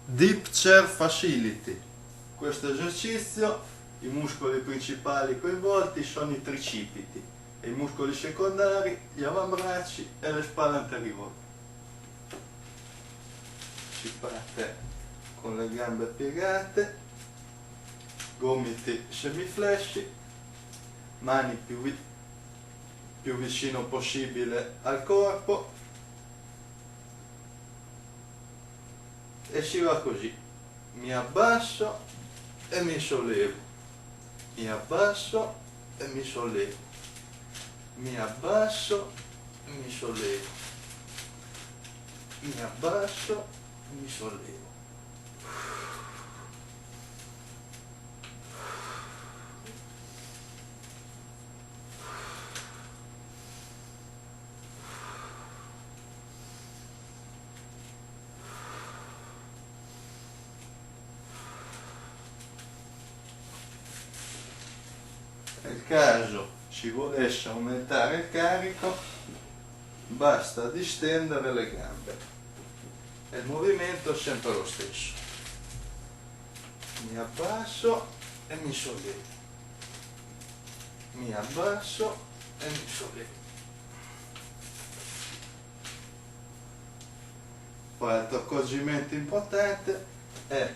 Deep Chair Facility. Questo esercizio, i muscoli principali coinvolti sono i tricipiti e i muscoli secondari, gli avambracci e le spalle anteriori. Si parte con le gambe piegate, gomiti semiflessi, mani più vicino possibile al corpo, e si va così: mi abbasso e mi sollevo, mi abbasso e mi sollevo, mi abbasso e mi sollevo, mi abbasso e mi sollevo. Nel caso si volesse aumentare il carico, basta distendere le gambe e il movimento è sempre lo stesso: mi abbasso e mi sollevo, mi abbasso e mi sollevo. Poi altro accorgimento importante è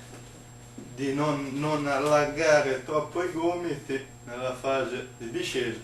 di non allargare troppo i gomiti nella fase di discesa,